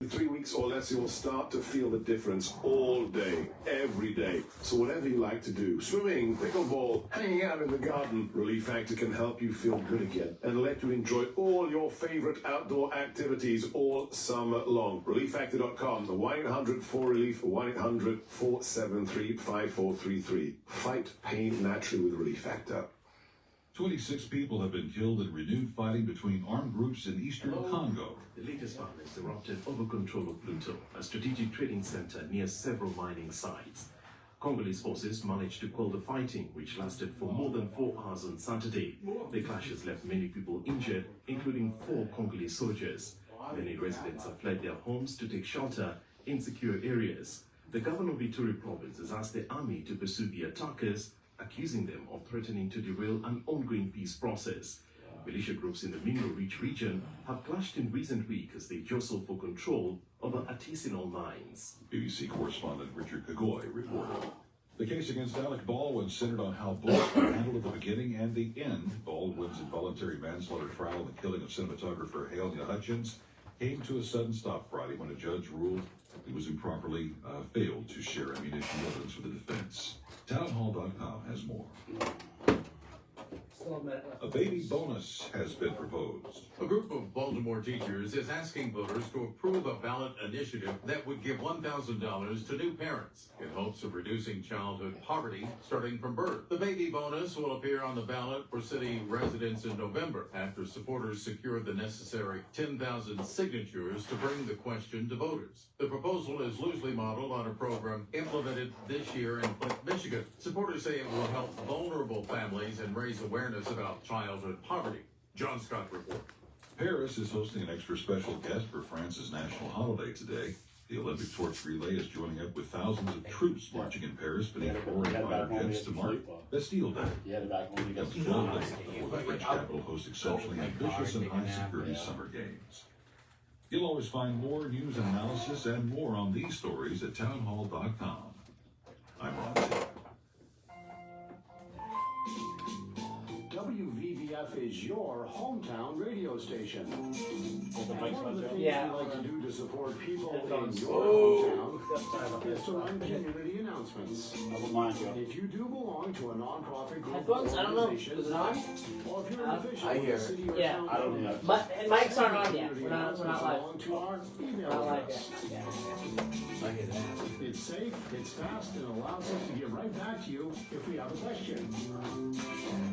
In 3 weeks or less, you'll start to feel the difference all day, every day. So whatever you like to do, swimming, pickleball, hanging out in the garden, Relief Factor can help you feel good again and let you enjoy all your favorite outdoor activities all summer long. ReliefFactor.com, the 1-800-4RELIEF, 1-800-473-5433. Fight pain naturally with Relief Factor. 26 people have been killed in renewed fighting between armed groups in eastern Congo. The latest violence erupted over control of Pluto, a strategic trading center near several mining sites. Congolese forces managed to quell the fighting, which lasted for more than 4 hours on Saturday. The clashes left many people injured, including 4 Congolese soldiers. Many residents have fled their homes to take shelter in secure areas. The governor of Ituri province has asked the army to pursue the attackers, accusing them of threatening to derail an ongoing peace process. Militia groups in the Middleboro region have clashed in recent weeks as they jostle for control over artisanal mines. BBC correspondent Richard Kagoy reported. The case against Alec Baldwin centered on how bullets were handled at the beginning and the end. Baldwin's involuntary manslaughter trial and the killing of cinematographer Halyna Hutchins came to a sudden stop Friday when a judge ruled he was improperly failed to share ammunition evidence with the defense. Townhall.com has more. A baby bonus has been proposed. A group of Baltimore teachers is asking voters to approve a ballot initiative that would give $1,000 to new parents in hopes of reducing childhood poverty starting from birth. The baby bonus will appear on the ballot for city residents in November after supporters secured the necessary 10,000 signatures to bring the question to voters. The proposal is loosely modeled on a program implemented this year in Flint, Michigan. Supporters say it will help vulnerable families and raise awareness about childhood poverty. John Scott reports. Paris is hosting an extra special guest for France's national holiday today. The Olympic torch relay is joining up with thousands of troops marching in Paris beneath roaring fighter jets to mark Bastille Day. It's 12 days before the French capital hosts exceptionally ambitious and high-security summer games. You'll always find more news and analysis and more on these stories at townhall.com. I'm Ron Taylor. WVVF is your hometown radio station. One of the things we like to do to support people in your hometown is to run community announcements. If you do belong to a non-profit group or organization, or if you're an official in the city or county, Mics aren't on yet. We're not live. belong to our email address. It's safe, it's fast, and allows us to get right back to you if we have a question.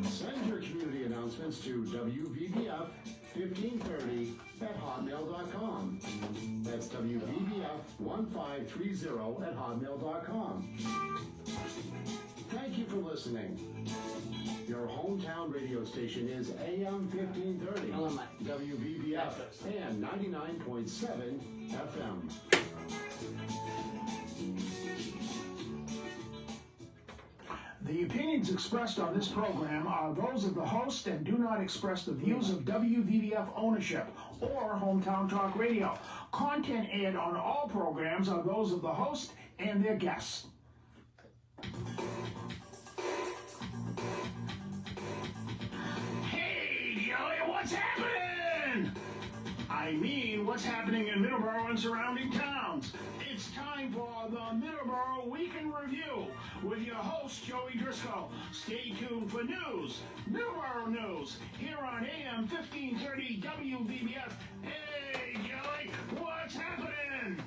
Send your community announcements to WVBF1530@hotmail.com. That's WVBF1530@hotmail.com. Thank you for listening. Your hometown radio station is AM 1530, WVBF, and 99.7 FM. The opinions expressed on this program are those of the host and do not express the views of WVVF ownership or Hometown Talk Radio. Content aired on all programs are those of the host and their guests. Hey, Joey, what's happening? I mean, what's happening in Middleboro and surrounding towns? It's time for the Middleboro Week in Review with your host, Joey Driscoll. Stay tuned for news, Middleboro news, here on AM 1530 WVBF. Hey, Joey, what's happening?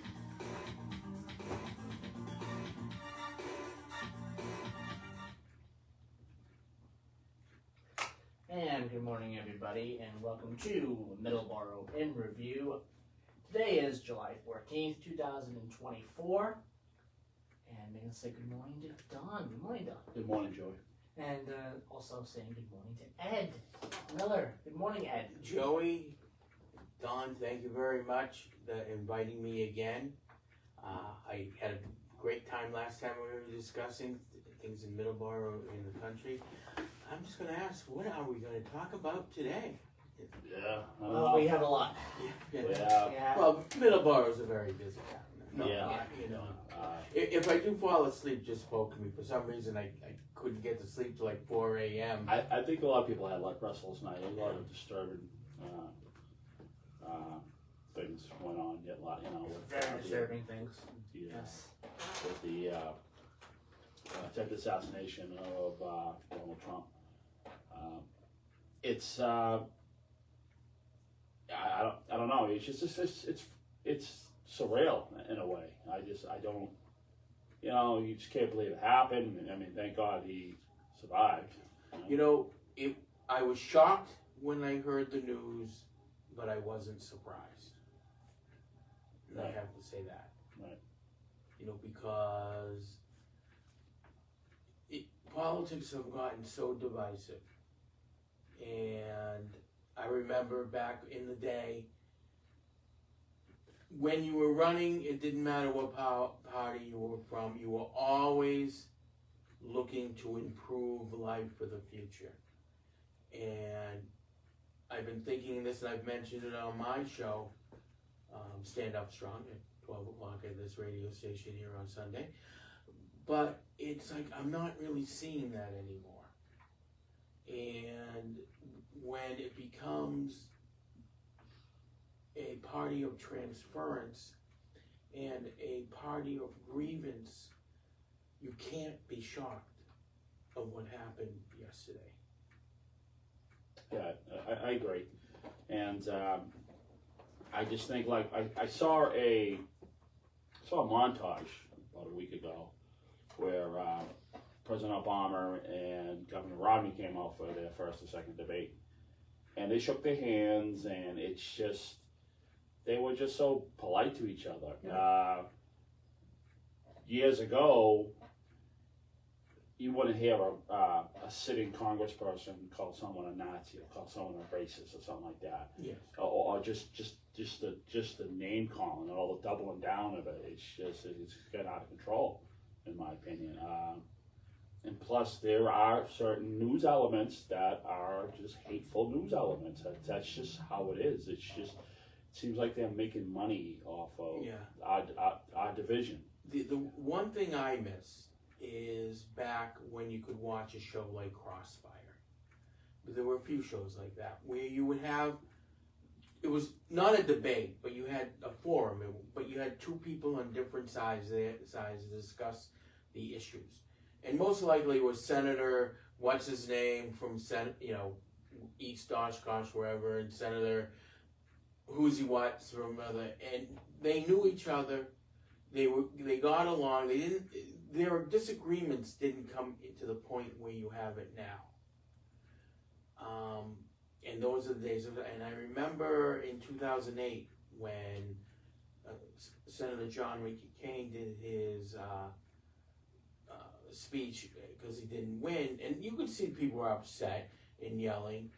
And good morning, everybody, and welcome to Middleboro in Review. Today is July 14th, 2024, and I'm going to say good morning to Don. Good morning, Don. Good morning, Joey. And also saying good morning to Ed Miller. Good morning, Ed. Joey, Don, thank you very much for inviting me again. I had a great time last time we were discussing things in Middleboro in the country. I'm just going to ask, what are we going to talk about today? Yeah. Well, we have a lot. Yeah. Well, Middleboro's a very busy town. If I do fall asleep, just spoke to me. For some reason, I couldn't get to sleep till like 4 a.m. I think a lot of people had like restless night. A lot of disturbing things went on, with Very disturbing things. the, Yes. with the attempted assassination of Donald Trump. It's I don't know. It's just it's surreal in a way. I don't. You just can't believe it happened. I mean, thank God he survived. I was shocked when I heard the news, but I wasn't surprised. And I have to say that. Right. Because politics have gotten so divisive. And I remember back in the day, when you were running, it didn't matter what party you were from, you were always looking to improve life for the future. And I've been thinking this, and I've mentioned it on my show, Stand Up Strong, at 12 o'clock at this radio station here on Sunday. But it's like I'm not really seeing that anymore. And when it becomes a party of transference and a party of grievance, you can't be shocked of what happened yesterday. Yeah, I agree. And I just think, like, I saw a montage about a week ago where President Obama and Governor Romney came out for their first and second debate. And they shook their hands, and it's just, they were just so polite to each other. Years ago, you wouldn't hear a sitting congressperson call someone a Nazi or call someone a racist or something like that. Yes. Or just the name calling and all the doubling down of it. It's got out of control, in my opinion. And plus, there are certain news elements that are just hateful news elements. That's just how it is. It seems like they're making money off of our division. The one thing I miss is back when you could watch a show like Crossfire. But there were a few shows like that where you would have, it was not a debate, but you had a forum, but you had two people on different sides to discuss the issues. And most likely it was Senator, what's his name, from East Oshkosh, wherever, and Senator who's he what's from other, and they knew each other. They got along. Their disagreements didn't come to the point where you have it now. And those are the days and I remember in 2008 when Senator John McCain did his speech because he didn't win, and you could see people were upset and yelling.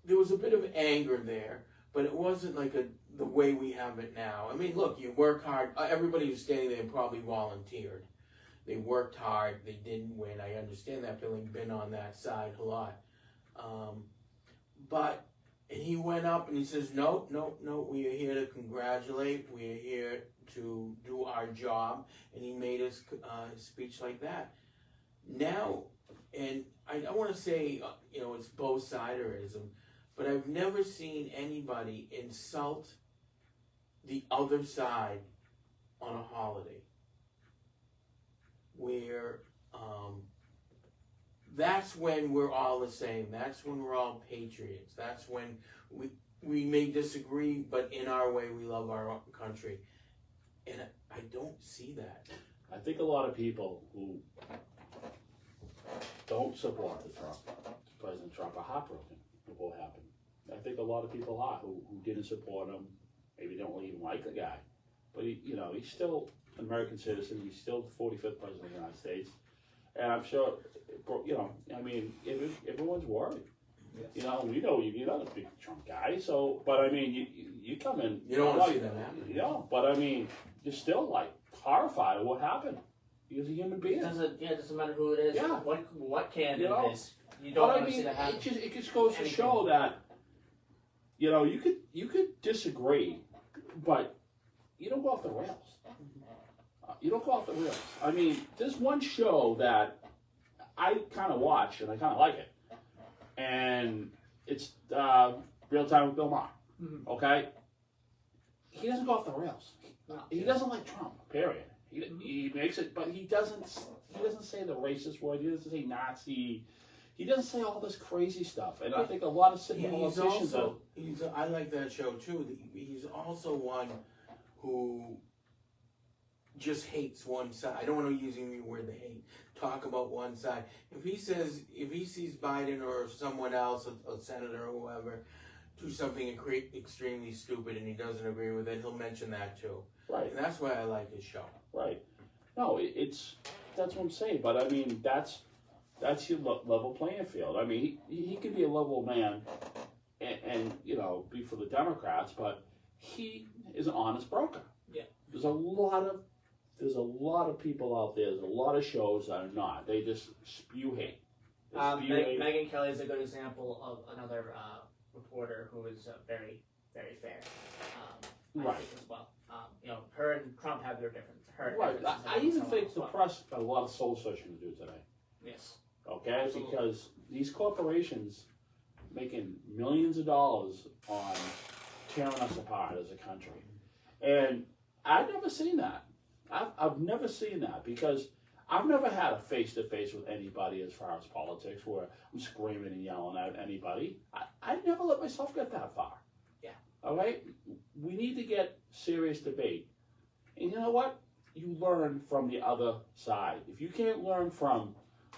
There was a bit of anger there, but it wasn't like the way we have it now. I mean, look, you work hard. Everybody who's standing there probably volunteered. They worked hard. They didn't win. I understand that feeling. Been on that side a lot. But he went up and he says, no, we are here to congratulate. We are here to do our job. And he made his speech like that. Now, and I want to say, it's both-siderism, but I've never seen anybody insult the other side on a holiday. Where that's when we're all the same. That's when we're all patriots. That's when we may disagree, but in our way we love our own country. And I don't see that. I think a lot of people who don't support President Trump are heartbroken with what happened. I think a lot of people are who didn't support him, maybe don't even like the guy. But he's still an American citizen. He's still the 45th president of the United States. And I'm sure, everyone's worried. Yes. We know you're not a big Trump guy, so, but I mean, you come in. You don't want to see that happen. But I mean, you're still like horrified at what happened. He's a human being. It doesn't matter who it is. Yeah. What candidate it is. You don't want to see that happen. It just goes to show that, you could disagree, but you don't go off the rails. You don't go off the rails. I mean, there's one show that I kind of watch and I kind of like it, and it's Real Time with Bill Maher. Mm-hmm. Okay, he doesn't go off the rails. He doesn't like Trump. Period. He makes it, but he doesn't say the racist word. He doesn't say Nazi. He doesn't say all this crazy stuff. And I think a lot of sitting politicians I like that show too. He's also one who just hates one side. I don't want to use the word hate. Talk about one side. If he sees Biden or someone else, a senator or whoever, do something extremely stupid and he doesn't agree with it, he'll mention that too. Right. And that's why I like his show. Right. No, that's what I'm saying. But I mean, that's your level playing field. I mean, he can be a level man and you know, be for the Democrats, but he is an honest broker. Yeah. There's a lot of people out there. There's a lot of shows that are not. They just spew hate. Megyn Kelly is a good example of another reporter who is very, very fair. Right. As well. You know, her and Trump have their differences. Right. I even think the press got a lot of soul searching to do today. Yes. Okay? Absolutely. Because these corporations making millions of dollars on tearing us apart as a country. And I've never seen that. I've never seen that because I've never had a face-to-face with anybody as far as politics where I'm screaming and yelling at anybody. I never let myself get that far. Yeah. All right? We need to get serious debate. And you know what? You learn from the other side. If you can't learn from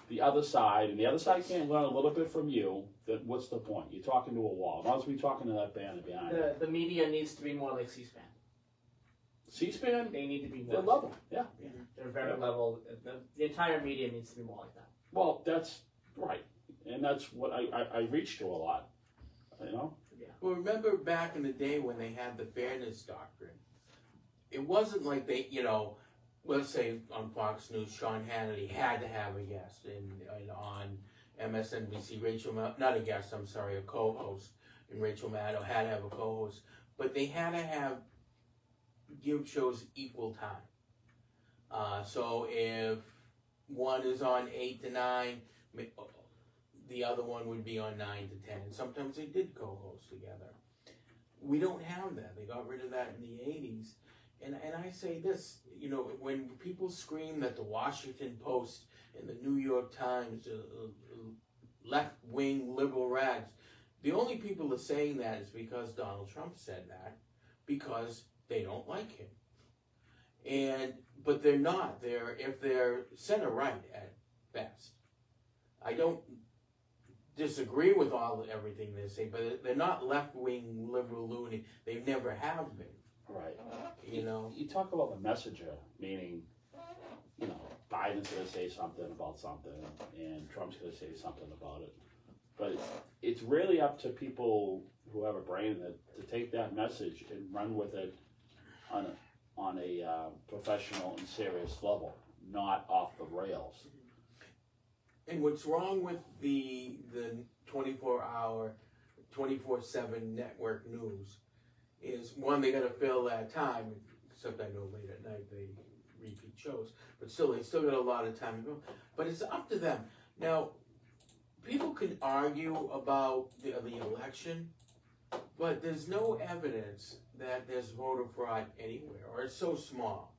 the other side, and the other side can't learn a little bit from you, then what's the point? You're talking to a wall. Might as well be talking to that banner behind you. The media needs to be more like C-SPAN. C-SPAN? They need to be more. They're level, yeah. They're very level. The entire media needs to be more like that. Well, that's right. And that's what I reach to a lot, you know? Yeah. Well, remember back in the day when they had the fairness doctrine, it wasn't like they, you know, let's say on Fox News, Sean Hannity had to have a guest, and on MSNBC, not a guest, I'm sorry, a co-host, and Rachel Maddow had to have a co-host, but they had to give shows equal time. So if one is on 8 to 9, the other one would be on 9 to 10. And sometimes they did co-host together. We don't have that. They got rid of that in the 80s. And I say this, you know, when people scream that the Washington Post and the New York Times, left-wing liberal rags, the only people that are saying that is because Donald Trump said that, because they don't like him. But they're not. If they're center-right at best. I don't disagree with everything they say, but they're not left-wing liberal loony. They never have been. Right. You know? You talk about the messenger, meaning, you know, Biden's going to say something about something, and Trump's going to say something about it. But it's really up to people who have a brain to take that message and run with it on a professional and serious level, not off the rails. And what's wrong with the 24-hour, 24/7 network news is, one, they got to fill that time, except I know late at night they repeat shows, but still, they still got a lot of time to go. But it's up to them. Now, people can argue about the election, but there's no evidence that there's voter fraud anywhere, or it's so small.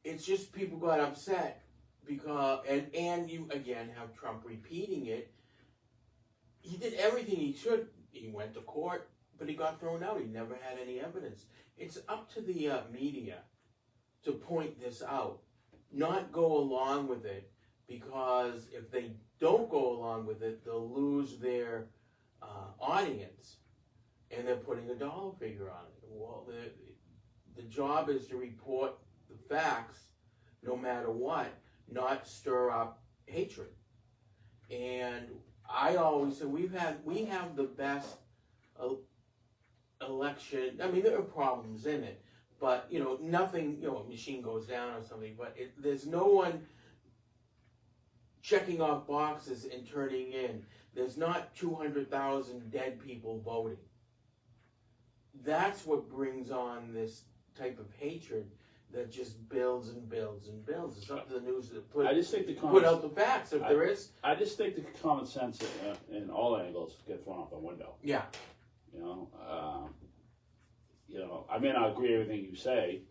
It's just people got upset because, and you again have Trump repeating it. He did everything he should. He went to court, but he got thrown out. He never had any evidence. It's up to the media to point this out, not go along with it, because if they don't go along with it, they'll lose their audience, and they're putting a dollar figure on it. Well, the job is to report the facts, no matter what, not stir up hatred. And I always say we have the best election. I mean, there are problems in it, but you know, nothing. You know, a machine goes down or something, but there's no one checking off boxes and turning in. There's not 200,000 dead people voting. That's what brings on this type of hatred that just builds and builds and builds. It's up to the news to put out the facts if there is. I just think the common sense in all angles get thrown out the window. Yeah. You know, you know, I may not agree with everything you say,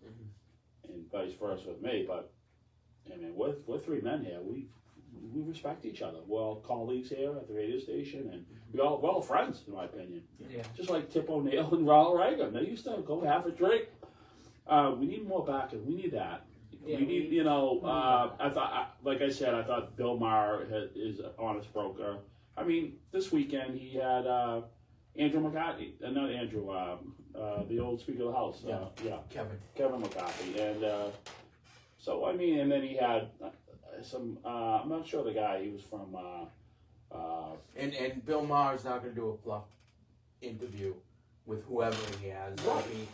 and vice versa with me, but I mean, we're three men here. We respect each other. We're all colleagues here at the radio station, and we're all friends, in my opinion. Yeah. Just like Tip O'Neill and Ronald Reagan. They used to go have a drink. We need more backers. We need that. Yeah, we need, you know, I thought, like I said, I thought Bill Maher is an honest broker. I mean, this weekend he had Andrew McCarthy, not Andrew, the old Speaker of the House. Kevin McCarthy. And so, I mean, and then he had some, I'm not sure the guy, he was from... And Bill Maher's not going to do a fluff interview with whoever he has. It'll be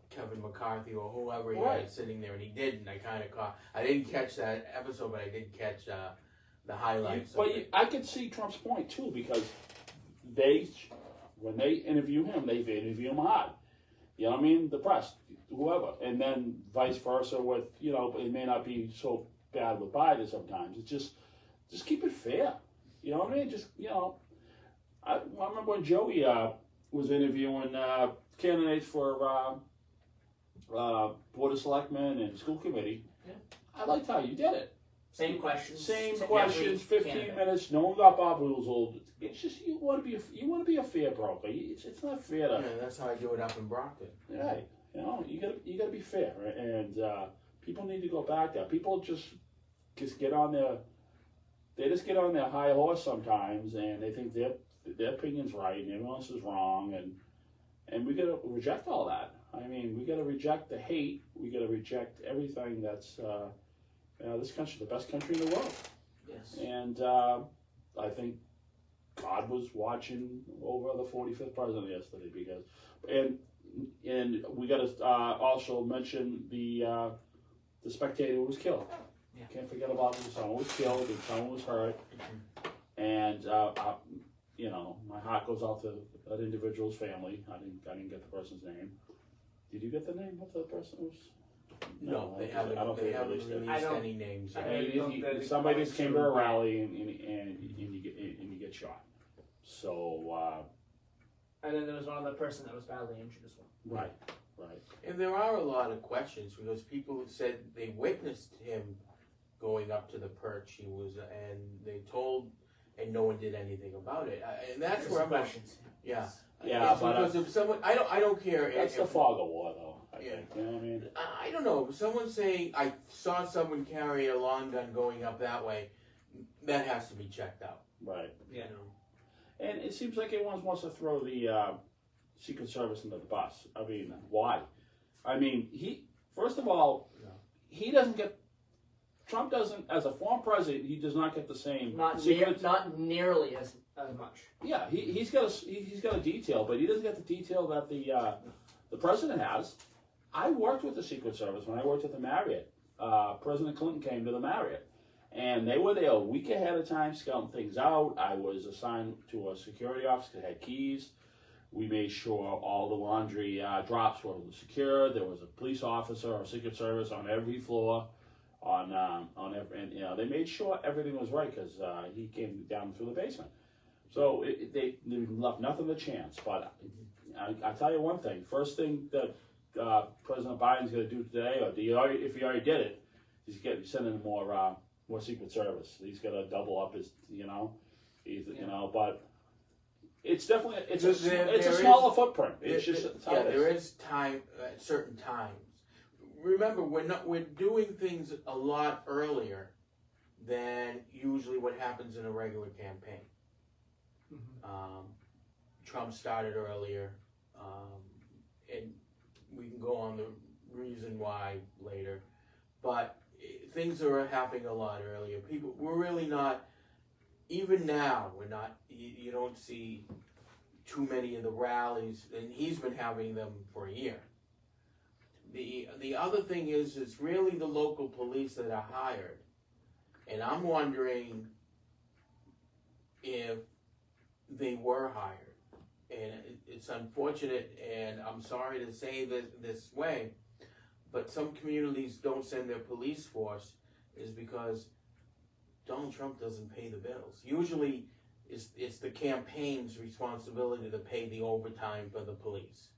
Kevin McCarthy or whoever he had sitting there, and he didn't. I kind of caught. I didn't catch that episode, but I did catch the highlights. I could see Trump's point too, because when they interview him, they interview him hard. You know what I mean? The press, whoever, and then vice versa with, you know, it may not be so bad with Biden sometimes. It's just keep it fair. You know what I mean? Just, you know, I remember when Joey was interviewing candidates for Board of Selectmen and school committee. Yeah. I liked how you did it. Same questions. Same questions. 15 minutes. No one got bamboozled. It's just you want to be a fair broker. It's not fair to. Yeah, that's how I do it up in Brockton. Right. You know, you gotta be fair, right? And people need to go back there. People just get on their. They just get on their high horse sometimes, and they think their opinion's right and everyone else is wrong, and we gotta reject all that. I mean, we gotta reject the hate. We gotta reject everything that's. This country, the best country in the world. Yes. And I think God was watching over the 45th president yesterday, because, and we got to also mention the spectator who was killed. Yeah. Can't forget about him. Someone was killed and someone was hurt, and you know, my heart goes out to that individual's family. I didn't get the person's name. Did you get the name of the person who was? No, they haven't. They haven't released any names. Somebody just came to a rally and you get shot. So. And then there was one other person that was badly injured as well. Right. And there are a lot of questions because people said they witnessed him going up to the perch. He was, and they told, and no one did anything about it. And that's where I'm. Questions. Yeah. Yeah, but because if someone, I don't care. That's the fog of war, though. I think. You know what I mean? I don't know. If someone's saying I saw someone carry a long gun going up that way, that has to be checked out. Right. Yeah. You know? And it seems like everyone wants to throw the Secret Service into the bus. I mean, why? I mean, first of all, he doesn't get. Trump doesn't, as a former president, he does not get the same. Not nearly as much. Yeah, he's got a detail, but he doesn't get the detail that the president has. I worked with the Secret Service when I worked at the Marriott. President Clinton came to the Marriott, and they were there a week ahead of time scouting things out. I was assigned to a security office that had keys. We made sure all the laundry drops were secure. There was a police officer or Secret Service on every floor. And you know, they made sure everything was right because he came down through the basement. So they left nothing to chance. But I tell you one thing: first thing that President Biden's going to do today, or if he already did it, he's sending more Secret Service. He's going to double up his, you know, but it's definitely it's a smaller footprint. It's just there is time at certain times. Remember, we're doing things a lot earlier than usually what happens in a regular campaign. Mm-hmm. Trump started earlier, and we can go on the reason why later. But things are happening a lot earlier. We're really not. Even now, we're not. You don't see too many of the rallies, and he's been having them for a year. The other thing is, it's really the local police that are hired. And I'm wondering if they were hired. And it's unfortunate, and I'm sorry to say this way, but some communities don't send their police force is because Donald Trump doesn't pay the bills. Usually, it's the campaign's responsibility to pay the overtime for the police.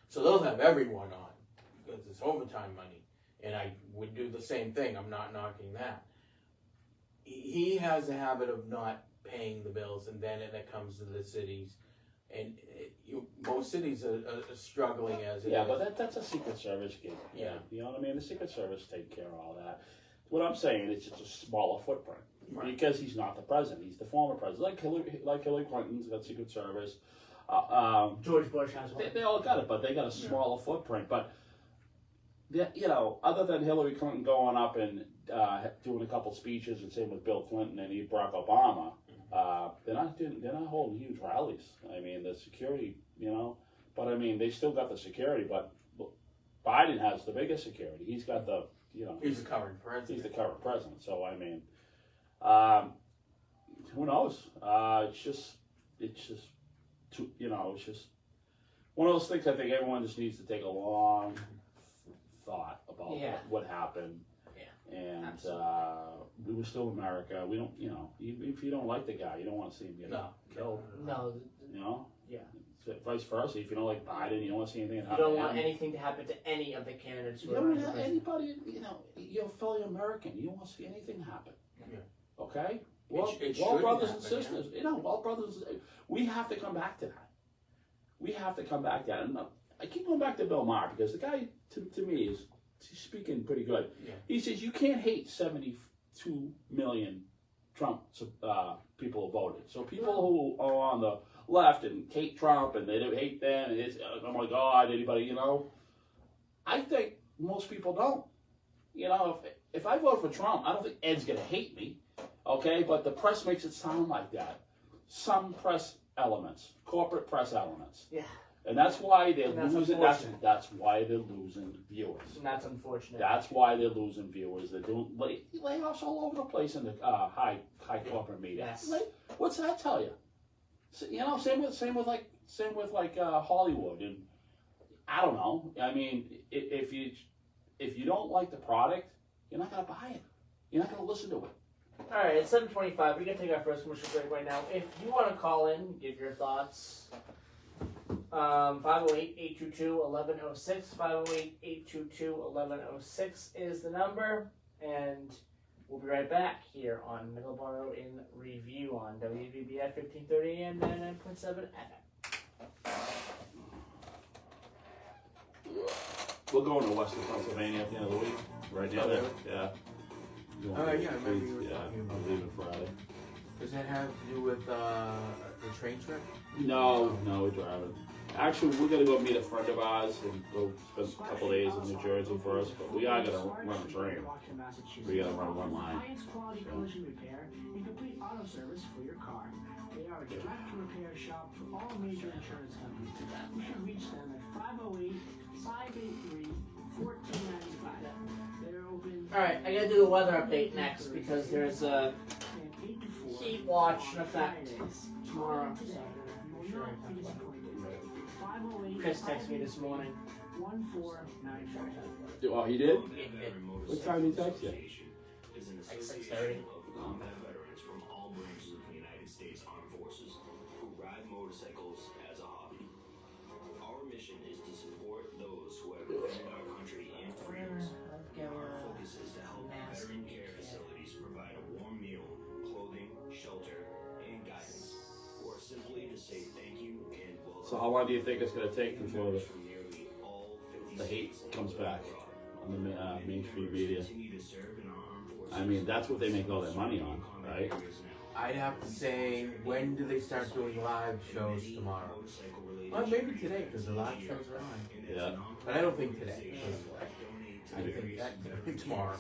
So they'll have everyone on because it's overtime money. And I would do the same thing. I'm not knocking that. He has a habit of not paying the bills, and then it comes to the cities. And most cities are struggling as it is. Yeah, but that's a Secret Service gig. Yeah. You know what I mean? The Secret Service take care of all that. What I'm saying is just a smaller footprint. Right. Because he's not the president. He's the former president. Like Hillary Clinton's got Secret Service. George Bush has one. They all got it, but they got a smaller footprint. But, you know, other than Hillary Clinton going up and doing a couple speeches, and same with Bill Clinton and Barack Obama, they're not holding huge rallies. I mean, the security, you know, but I mean, they still got the security, but Biden has the biggest security. He's got the, you know. He's the current president. He's the current president. So, I mean, who knows? It's just, you know, it's just one of those things I think everyone just needs to take a long thought about what happened. And we were still America. We don't, you know, if you don't like the guy, you don't want to see him get killed. No. You know? Yeah. So vice versa. If you don't like Biden, you don't want to see anything happen. You don't want anything to happen to any of the candidates. You don't want anybody, you know, you're a fellow American. You don't want to see anything happen. Yeah. Okay? Well, brothers and sisters. You know, well, brothers, we have to come back to that. We have to come back to that. And I keep going back to Bill Maher because the guy, to me, he's speaking pretty good. Yeah. He says you can't hate 72 million Trump people who voted. So people who are on the left and hate Trump and they don't hate them and it's, oh my God, anybody, you know. I think most people don't. You know, if I vote for Trump, I don't think Ed's going to hate me. Okay, but the press makes it sound like that. Some press elements, corporate press elements. Yeah. And that's why they're losing. That's why they're losing viewers. And that's unfortunate. That's why they're losing viewers. They're doing layoffs all over the place in the high corporate media. Yes. What's that tell you? So, you know, same with Hollywood. And I don't know. I mean, if you don't like the product, you're not gonna buy it. You're not gonna listen to it. All right, it's 7:25. We're going to take our first commercial break right now. If you want to call in, give your thoughts, 508-822-1106. 508-822-1106 is the number. And we'll be right back here on Middleboro in Review on WVBF 1530 AM 99.7 FM. We're going to Western Pennsylvania at the end of the week. Right now, there. Yeah. Yeah, I remember you were talking about I'm leaving Friday. Does that have to do with the train trip? No, we're driving. Actually, we're going to go meet a friend of ours and go spend a couple days in New Jersey first, but we are going to run a train. We got to run one line. Highest quality collision repair and complete auto service for your car. They are a direct repair shop for all major insurance companies. You can reach them at 508-583-1495. They're open. All right, I got to do the weather update next because there's a heat watch in effect tomorrow. So I'm sure I talk about it. Chris texted me this morning. 1495. Oh, he did? What time did he text you? Like 6:30. Veterans from all branches of the United States Armed Forces who ride motorcycles as a hobby. Our mission is to support those who have defended our country and freedoms. Our focus is to help veteran care facilities provide a warm meal, clothing, shelter, and guidance, or simply to say thank you and welcome. So how long do you think it's going to take before the hate comes back on the mainstream media? I mean, that's what they make all their money on, right? I'd have to say, when do they start doing live shows tomorrow? Well, maybe today, because the live shows are on. Yeah. But I don't think today. I think that tomorrow.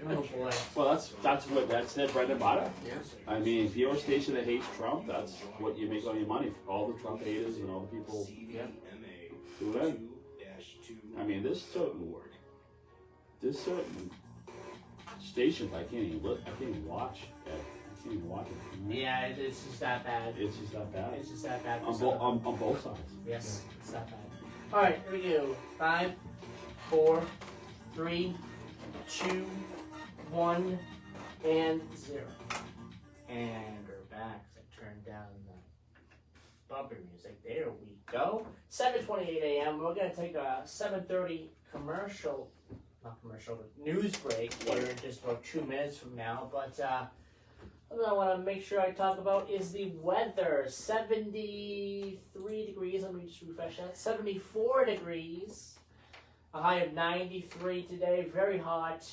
Oh boy. Well, that's their bread and butter. Yeah. I mean, if you're a station that hates Trump, that's what you make all your money. All the Trump haters and all the people do that. I mean, there's certain stations I can't even watch. I can't even watch it. Yeah, it's just that bad. It's just that bad. It's just that bad. On both sides. Yes, it's that bad. All right, here we go. 5, 4, 3, 2, 1, and 0. And we're back. I turned down bumper music. There we go. 7:28 a.m. We're going to take a 7:30 news break here in just about 2 minutes from now. But what I want to make sure I talk about is the weather. 73 degrees. Let me just refresh that. 74 degrees. A high of 93 today. Very hot.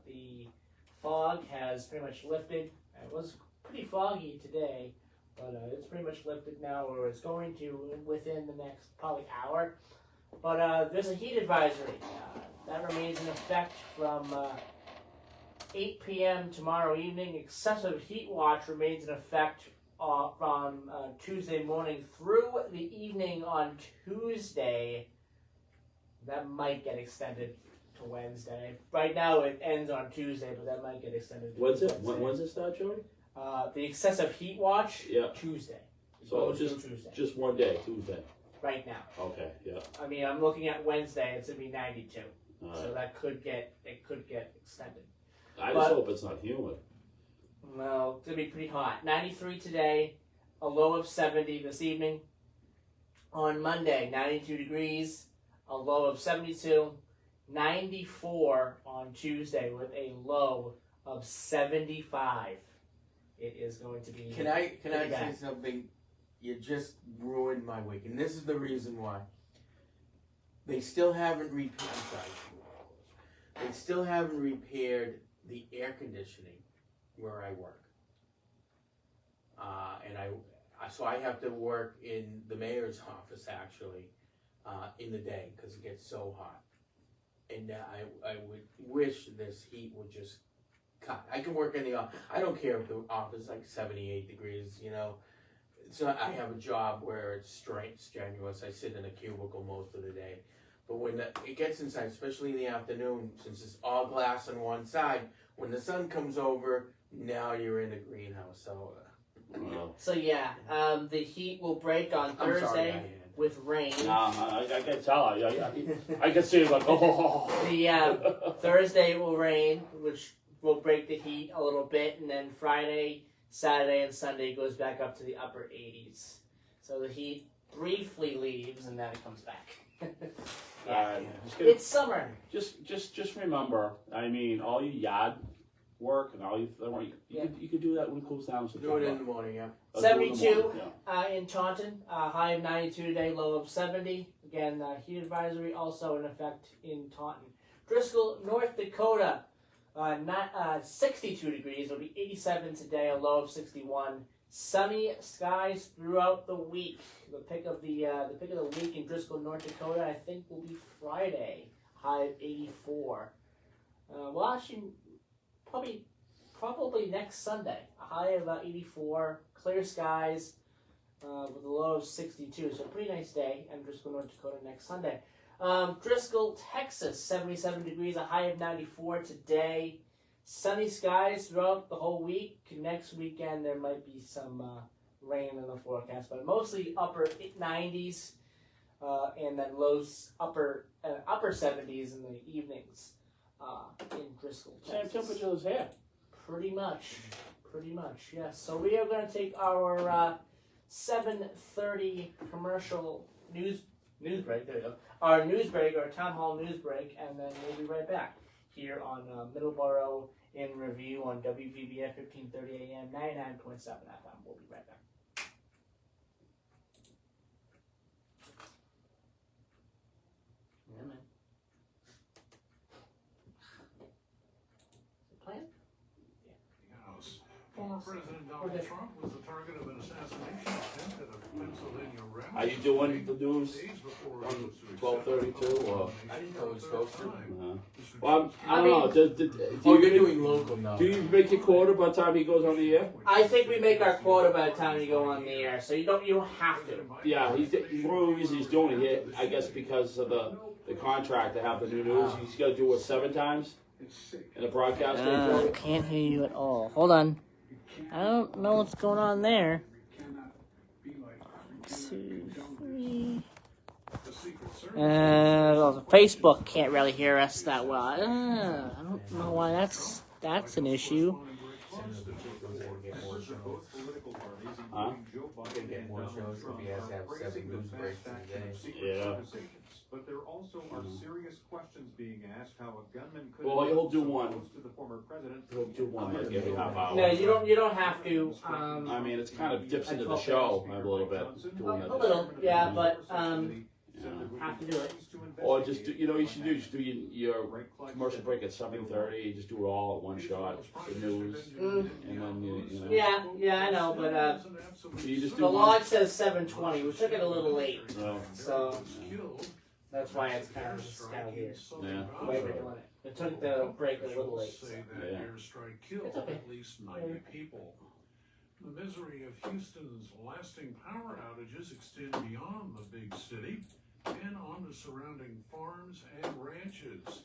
The fog has pretty much lifted. It was pretty foggy today, but it's pretty much lifted now, or it's going to within the next probably hour. But there's a heat advisory that remains in effect from 8 p.m. tomorrow evening. Excessive heat watch remains in effect from Tuesday morning through the evening on Tuesday. That might get extended to Wednesday. Right now it ends on Tuesday, but that might get extended to Wednesday. When's it start, Jody? The excessive heat watch, Yeah. Tuesday. So Tuesday. just one day, Tuesday. Right now. Okay, yeah. I mean, I'm looking at Wednesday. It's gonna be 92, All so right. that could get extended. I just hope it's not humid. Well, it's gonna be pretty hot. 93 today, a low of 70 this evening. On Monday, 92 degrees, a low of 72. 94 on Tuesday with a low of 75. It is going to be. Can I say bad. something? You just ruined my week, and this is the reason why. They still haven't repaired. They still haven't repaired the air conditioning where I work. So I have to work in the mayor's office actually in the day because it gets so hot. And I would wish this heat would just cut. I can work in the office. I don't care if the office is like 78 degrees, you know. It's not, I have a job where it's strenuous. I sit in a cubicle most of the day. But when it gets inside, especially in the afternoon, since it's all glass on one side, when the sun comes over, now you're in the greenhouse. So yeah, the heat will break on I'm Thursday sorry, with rain. I can tell. I can see it like, oh. The Thursday will rain, which will break the heat a little bit, and then Friday, Saturday, and Sunday goes back up to the upper 80s. So the heat briefly leaves, and then it comes back. It's summer. Just remember, I mean, all your yard work and all you could do that when it cools down. Do it in the morning, yeah. 72 in Taunton, high of 92 today, low of 70. Again, heat advisory also in effect in Taunton. Driscoll, North Dakota, 62 degrees. It'll be 87 today, a low of 61. Sunny skies throughout the week. The pick of the week in Driscoll, North Dakota, I think will be Friday, high of 84. Well, actually, probably next Sunday, a high of about 84. Clear skies with a low of 62. So a pretty nice day in Driscoll, North Dakota next Sunday. Driscoll, Texas, 77 degrees, a high of 94 today. Sunny skies throughout the whole week. Next weekend there might be some rain in the forecast, but mostly upper 90s and then lows upper 70s in the evenings in Driscoll, Texas. Same temperature as here. Pretty much, yes. So we are going to take our 7:30 commercial news break. There you go. Our news break, our town hall news break, and then we'll be right back here on Middleboro in Review on WVBF 1530 AM, 99.7 FM. We'll be right back. Yeah, man. Is it planned? Yes. Former President Donald Trump was the target of an assassination attempt at a Pennsylvania rally. Are you doing the news Days before on he was to 12:32 or? I didn't know it was supposed to. Well, I don't know. You're doing local now. Do you make your quota by the time he goes on the air? I think we make our quota by the time you go on the air, so you don't have to. Yeah, he's one of the reasons he's doing it. I guess because of the contract to have the new news. He's got to do it 7 times in the broadcast. Can't hear you at all. Hold on. I don't know what's going on there. 2, 3. Well, Facebook can't really hear us that well. I don't know why that's an issue. Huh? We're gonna get more shows if he has to have 7 news breaks a day. Yeah. But there also are serious questions being asked how a gunman could Well, he'll do so one. close to the former president. He'll do one like every half hour. No, you don't have to. I mean, it's kind of dips into the show a little bit. Doing A little, yeah, but Yeah. have to do it. Or just do, you know, you should do just do your commercial break at 7:30. Just do it all at one shot. The news, and then you know. Yeah, I know, but You just do the one. log says 7:20. We took it a little late, No. so that's why it's kind of weird. Yeah. The way we're doing it. We took the break a little late. So. Say that Yeah. airstrike killed It's okay. at least 90 people. The misery of Houston's lasting power outages extend beyond the big city and onto surrounding farms and ranches.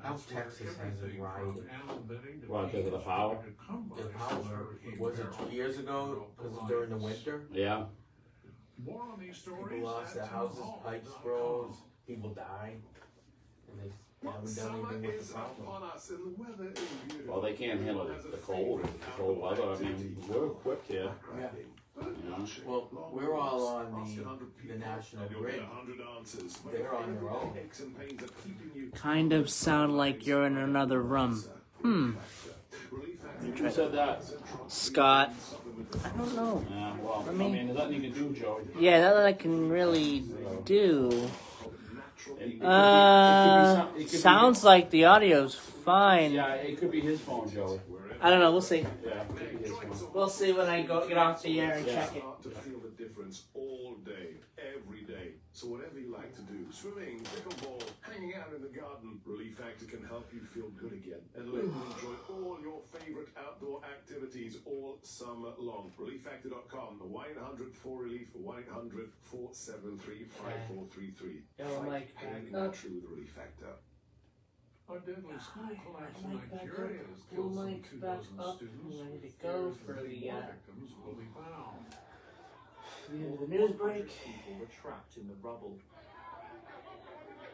That's where Texas has a everything riot. from animal bedding to Why, because of the beans power? started to come by The since power, Hurricane was it Beryl 2 years ago? broke the Because during the lines. winter, Yeah. More on these stories people lost at their houses, pipes froze, townhall.com. people died, and they haven't done Summer anything with is the problem. upon us and the weather is beautiful. Well, they can't handle the cold weather. I mean, we're equipped here. Yeah. You know? Well, we're all on the national grid. They're on their own. Kind of sound like you're in another room. Who said that? Scott. I don't know. Yeah. Well, I I mean- mean, there's nothing you can do, Joey. Yeah, that I can really do. It could be Sounds like the audio's fine. Yeah, it could be his phone, Joey. I don't know. We'll see. Yeah, it could be his phone. We'll see when I get off the air and Yeah. check it. Start to feel the difference all day, every day. So whatever you like to do, swimming, pickleball, hanging out in the garden, Relief Factor can help you feel good again and let you enjoy all your favorite outdoor activities all summer long. ReliefFactor.com, the 1-800-4RELIEF, 1-800-473-5433. Yo, Mike, Pain back up. true, the Relief Factor. A deadly school collapse in Mike, back Nigeria up. has Pull killed some Mike 2 back dozen up. students. I'm ready to with go fears for that the, more victims will be found. The news break. People were trapped in the rubble.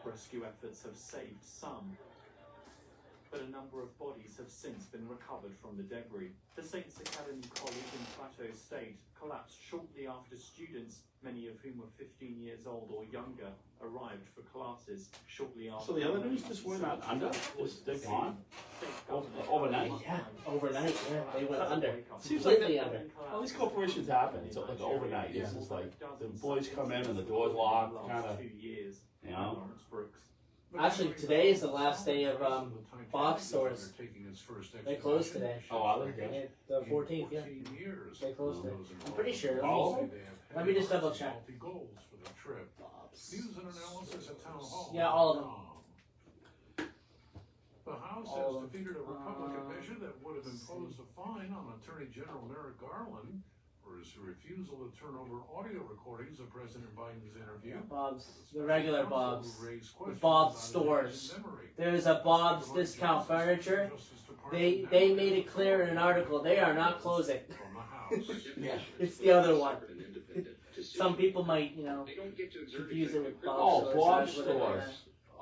Rescue efforts have saved some, but a number of bodies have since been recovered from the debris. The Saints Academy College in Plateau State collapsed shortly after students, many of whom were 15 years old or younger, arrived for classes shortly after. So the other news just went under? Just they're gone? Overnight? Yeah, overnight. Yeah, they went under. Seems like Completely that, under. all these corporations happen. So like overnight. It's just like the employees come in and the door's locked, kind of, you know. Actually, today is the last day of box stores. They closed today. Oh, are they? Yeah, the 14th, yeah. They closed it. I'm pretty sure. Oh. Let me just double check. News and analysis at Town Hall. Yeah, all of them. The House All has of them. defeated a Republican measure that would have imposed a fine on Attorney General Merrick Garland for his refusal to turn over audio recordings of President Biden's interview. Bob's, the regular Bob's. Will raise The questions Bob's about stores. his memory. There's a Bob's Discount Furniture. They made it clear in an article they are not closing. From the House. Yeah, it's the other one. Some people might, confuse it with Bob's Oh, stores. Bob's That's what it stores. is.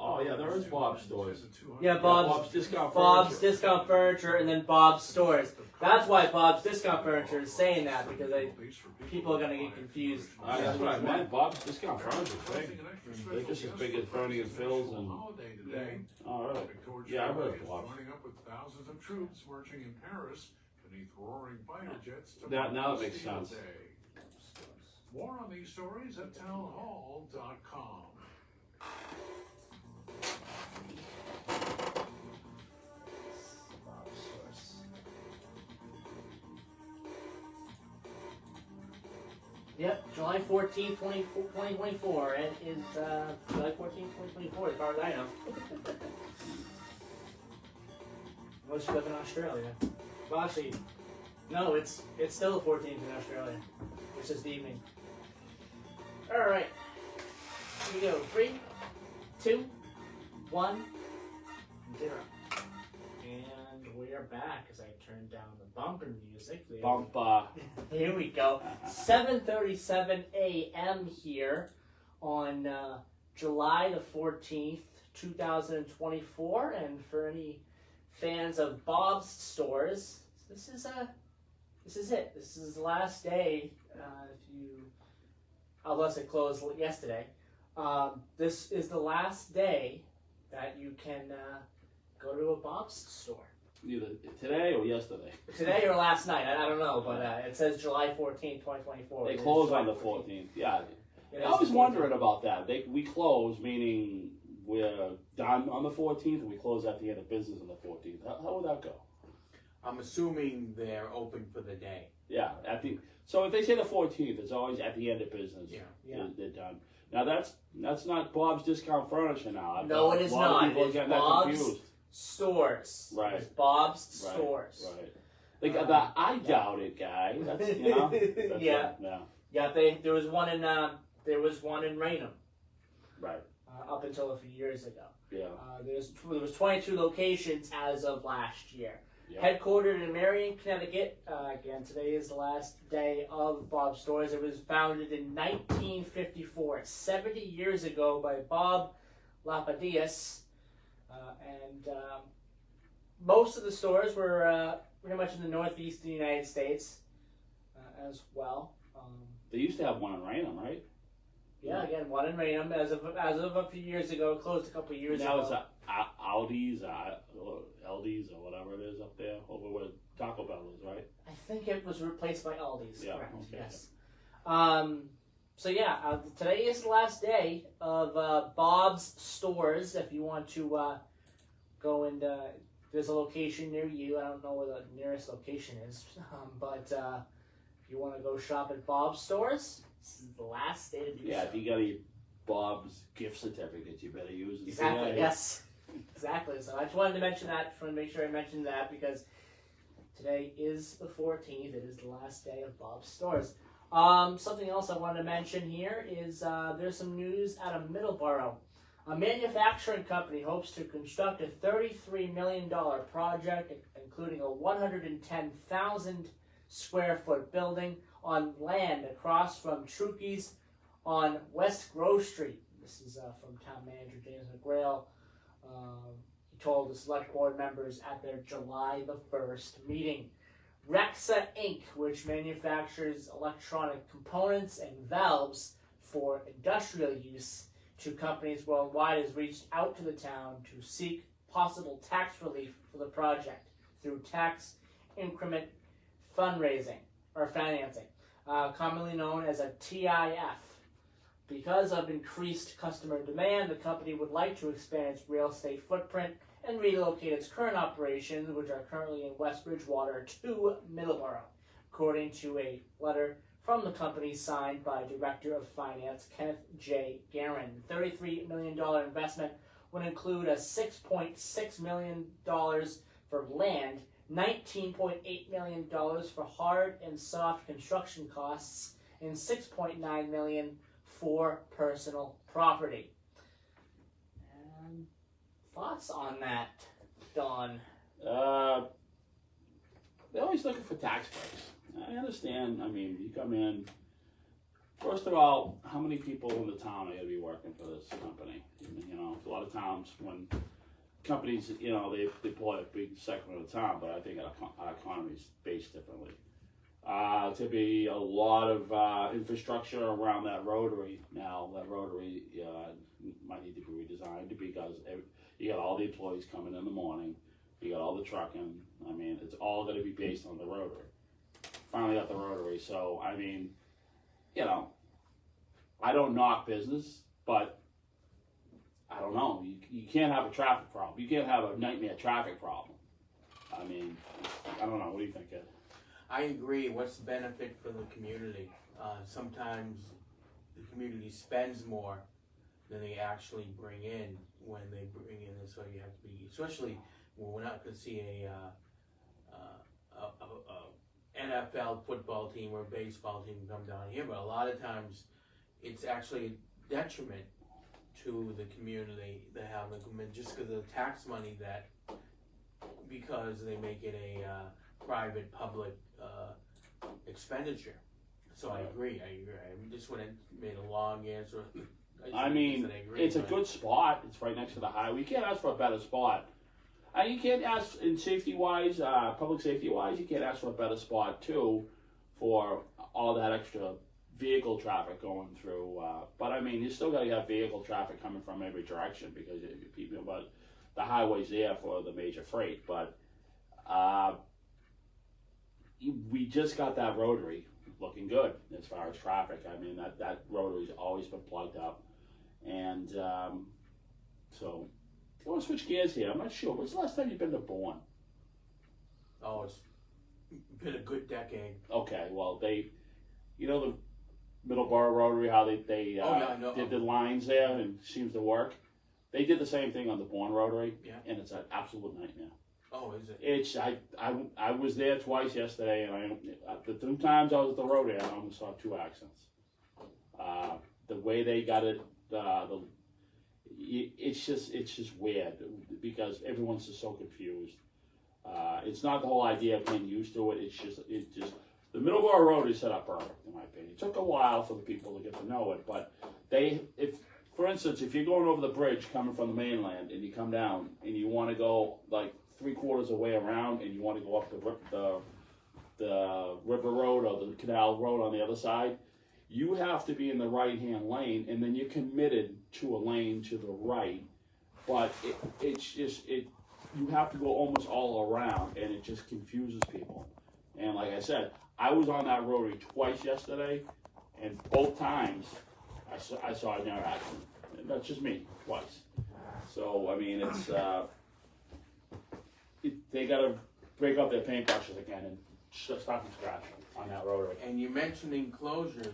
Oh yeah, there is Bob's stores. Yeah, Bob's Discount Bob's Furniture. Discount Furniture, and then Bob's Stores. That's why Bob's Discount Furniture is saying that, because people are gonna get confused. That's what I meant. Bob's Discount Furniture is big. They're just as big as Bernie and Phil's and. All right. Yeah, I heard of Bob's. Joining up with thousands of troops marching in Paris beneath roaring fighter jets. Now it makes sense. More on these stories at townhall.com. Bob's Stores. Yep, July 14th, 2024. It is July 14th, 2024, as far as I know. Unless you live in Australia. Well, actually, no, it's still the 14th in Australia. It's just the evening. Alright. Here we go. 3, 2, 1, 0. And we are back as I turn down the bumper music. Bumper. Here we go. 7:37 a.m. here on July the 14th, 2024. And for any fans of Bob's Stores, this is this is it. This is the last day. Unless it closed yesterday, this is the last day that you can go to a Bob's store. Either today or yesterday. Today or last night, I don't know, but it says July 14th, 2024. They close on the 14th. Yeah. I was wondering about that. We close, meaning we're done on the 14th, and we close at the end of business on the 14th. How would that go? I'm assuming they're open for the day. Yeah, so if they say the 14th, it's always at the end of business. Yeah. They're done. Now that's not Bob's Discount Furniture now. No, it is not. It's Bob's Stores. Right. It's Bob's Stores. Right. I doubt it, guy. That's, that's yeah. No. Yeah. There was one in Raynham. Right. Up until a few years ago. Yeah. There was 22 locations as of last year. Yep. Headquartered in Marion, Connecticut. Again, today is the last day of Bob's Stores. It was founded in 1954, 70 years ago, by Bob Lapadius. And most of the stores were pretty much in the northeast of the United States as well. They used to have one in Raynham, right? Yeah, again, one in Raynham as of a few years ago. Closed a couple of years ago. Now it's Aldi's, LD's, or whatever it is up there, over where Taco Bell is, right? I think it was replaced by Aldi's. Yeah, correct? okay. Yes. Today is the last day of Bob's Stores. If you want to go and there's a location near you. I don't know where the nearest location is, but if you want to go shop at Bob's Stores, this is the last day to do so. Yeah, if you got any Bob's gift certificates, you better use it. Exactly. Yes. Exactly. So I just wanted to mention that. Just want to make sure I mentioned that because today is the 14th. It is the last day of Bob's Stores. Something else I wanted to mention here is there's some news out of Middleboro. A manufacturing company hopes to construct a $33 million project, including a 110,000 square foot building on land across from Trukey's on West Grove Street. This is from Town Manager James McGrail. He told the select board members at their July the 1st meeting. Rexa Inc., which manufactures electronic components and valves for industrial use to companies worldwide, has reached out to the town to seek possible tax relief for the project through tax increment fundraising or financing, commonly known as a TIF. Because of increased customer demand, the company would like to expand its real estate footprint and relocate its current operations, which are currently in West Bridgewater, to Middleboro, according to a letter from the company signed by Director of Finance Kenneth J. Guerin. The $33 million investment would include a $6.6 million for land, $19.8 million for hard and soft construction costs, and $6.9 million for personal property. And thoughts on that, Don? They're always looking for tax breaks. I understand. I mean, you come in. First of all, how many people in the town are going to be working for this company? You know, a lot of times when companies, you know, they pull a big segment of the town, but I think our economy is based differently. To be a lot of infrastructure around that rotary now. That rotary might need to be redesigned because you got all the employees coming in the morning. You got all the trucking. I mean, it's all going to be based on the rotary. Finally got the rotary. So, I mean, you know, I don't knock business, but I don't know. You can't have a traffic problem. You can't have a nightmare traffic problem. I mean, I don't know. What do you think, Ed? I agree. What's the benefit for the community? Sometimes the community spends more than they actually bring in when they bring in, and so you have to be, especially when we're not going to see a NFL football team or baseball team come down here, but a lot of times it's actually a detriment to the community to have them come in just because of the tax money that, because they make it a private public expenditure. So I agree. I just went and made a long answer. I mean, it's a good spot. It's right next to the highway. You can't ask for a better spot. You can't ask, in safety-wise, public safety-wise, you can't ask for a better spot, too, for all that extra vehicle traffic going through. But, I mean, you still got to have vehicle traffic coming from every direction because people, but the highway's there for the major freight. But we just got that rotary looking good as far as traffic. I mean, that rotary's always been plugged up. And so... I want to switch gears here. I'm not sure. When's the last time you've been to Bourne? Oh, it's been a good decade. Okay, well, the Middleboro Rotary, how they did the lines there and seems to work. They did the same thing on the Bourne Rotary, and it's an absolute nightmare. Oh, is it? It's I was there twice yesterday, and the 2 times I was at the Rotary, I almost saw 2 accidents. The way they got it, it's just weird because everyone's just so confused. It's not the whole idea of getting used to it. It's just the Middleboro Road is set up perfect, in my opinion. It took a while for the people to get to know it, but for instance, if you're going over the bridge coming from the mainland and you come down and you want to go like 3/4 of the way around and you want to go up the river road or the canal road on the other side, you have to be in the right-hand lane, and then you're committed to a lane to the right. But you have to go almost all around, and it just confuses people. And like I said, I was on that rotary twice yesterday, and both times I saw a near accident. And that's just me, twice. So I mean, they got to break up their paintbrushes again and start from scratch on that rotary. And you mentioned enclosures.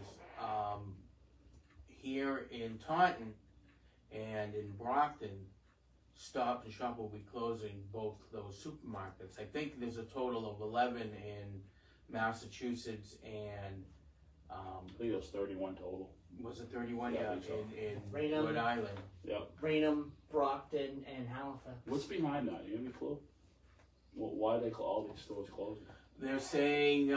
Here in Taunton and in Brockton, Stop and Shop will be closing both those supermarkets. I think there's a total of 11 in Massachusetts and I think it was 31 total. Was it 31? Yeah, in Raynham, Rhode Island. Yep. Raynham, Brockton, and Halifax. What's behind that? You have any clue? Well, why are they all these stores closing? They're saying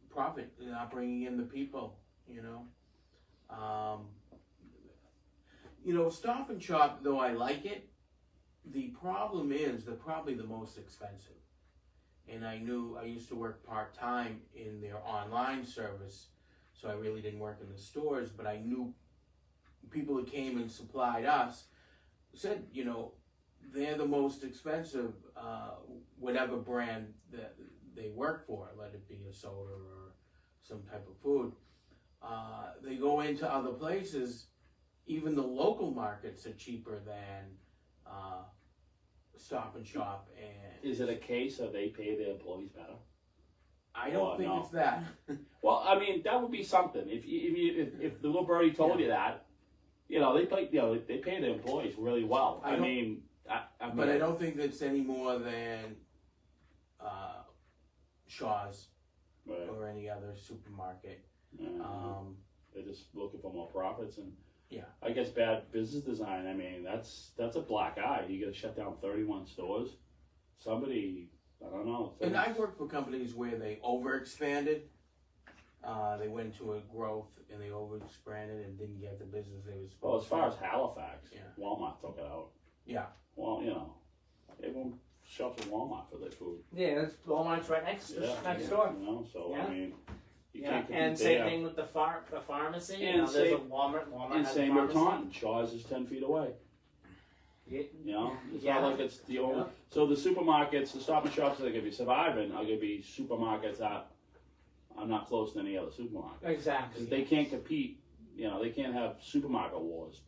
profit. They're not bringing in the people. Stop and Shop, though I like it, the problem is they're probably the most expensive. And I used to work part-time in their online service, so I really didn't work in the stores, but I knew people that came and supplied us said, they're the most expensive, whatever brand that they work for, let it be a soda or some type of food. They go into other places, even the local markets are cheaper than Stop and Shop. And is it a case of they pay their employees better? I don't think it's that. Well, I mean, that would be something. If the little birdie told you that, they pay their employees really well. I mean, but I don't think it's any more than Shaw's or any other supermarket. They're just looking for more profits, and yeah, I guess bad business design. I mean, that's a black eye. You got to shut down 31 stores. Somebody, I don't know. And I've worked for companies where they overexpanded. They went to a growth and they overexpanded and didn't get the business they were supposed to. Well, as far as Halifax, Walmart took it out. Yeah. Well, everyone shops at Walmart for their food. Yeah, Walmart's right next door. So I mean, you can't compete and same thing with the pharmacy. And there's a Walmart. And has same a with Taunton. Shaw's is 10 feet away. It's not like it's the only. Yeah. So the supermarkets, the Stop and Shops that are going to be surviving are going to be supermarkets that are not close to any other supermarket. Exactly. Because they can't compete. They can't have supermarket wars.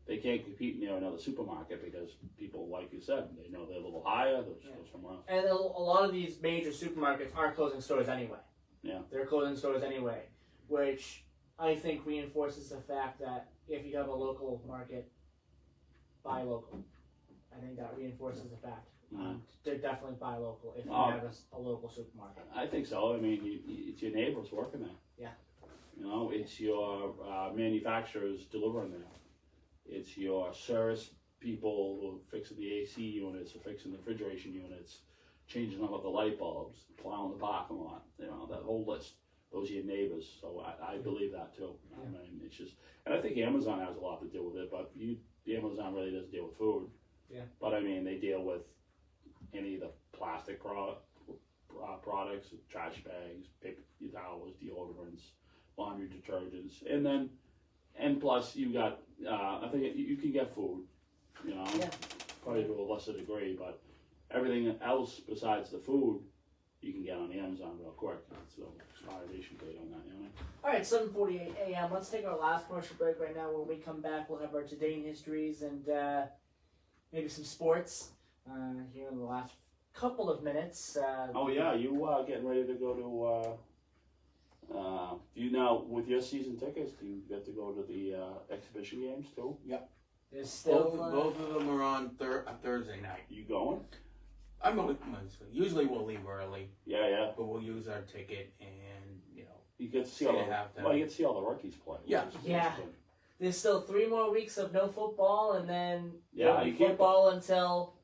They can't compete near another supermarket because people, like you said, they know they're a little higher. They'll just go somewhere else. And a lot of these major supermarkets are closing stores anyway. Yeah. They're closing stores anyway, which I think reinforces the fact that if you have a local market, buy local. I think that reinforces the fact to definitely buy local if you have a local supermarket. I think so. I mean, it's your neighbors working there. Yeah. It's your manufacturers delivering there. It's your service people who are fixing the AC units or fixing the refrigeration units, changing out the light bulbs, plowing the parking lot. That whole list. Those are your neighbors. So I believe that too. I mean, it's just, and I think Amazon has a lot to do with it, but Amazon really doesn't deal with food. Yeah. But I mean, they deal with any of the plastic products, trash bags, paper towels, deodorants, laundry detergents, and plus you got, I think you can get food, you know, probably to a lesser degree, but everything else besides the food, you can get on Amazon real quick. So expiration date on that, you know. All right, 7:48 a.m. Let's take our last commercial break right now. When we come back, we'll have our today in histories and maybe some sports here in the last couple of minutes. Oh yeah, you getting ready to go to? You now with your season tickets, do you get to go to the exhibition games too? Yep. There's still both of them are on Thursday night. You going? I'm going. Usually we'll leave early. Yeah. But we'll use our ticket, and you know, you get to see all you get to see all the rookies play. Yeah. There's still 3 more weeks of no football, and then football until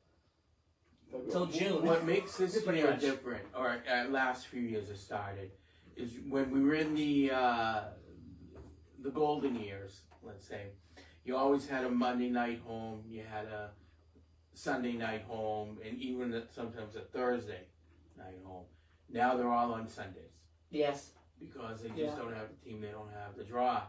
June. What makes this year different, or last few years it started, is when we were in the golden years. Let's say, you always had a Monday night home. You had a Sunday night home, and even sometimes a Thursday night home. Now they're all on Sundays. Yes. Because they just don't have a team, they don't have the draw.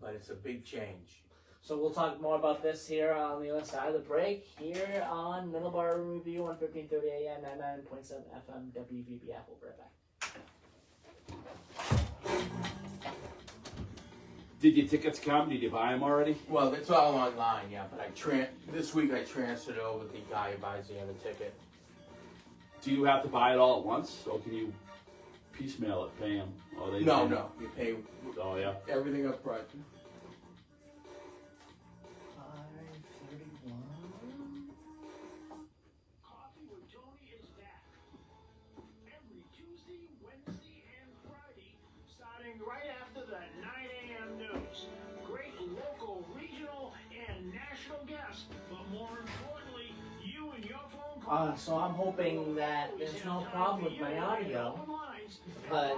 But it's a big change. So we'll talk more about this here on the other side of the break, here on Middleboro Review on 1530 AM, 99.7 FM, WVBF. We'll be right back. Did your tickets come? Did you buy them already? Well, it's all online, yeah. But this week I transferred over the guy who buys the other ticket. Do you have to buy it all at once, or can you piecemeal it, pay them? No, you pay. Oh yeah. Everything up front. 5:31. Coffee with Tony is back. Every Tuesday, Wednesday, and Friday, starting right after the 9 a.m. news. Great local, regional, and national guests, but more importantly, you and your phone calls. So I'm hoping that there's no problem with my audio, but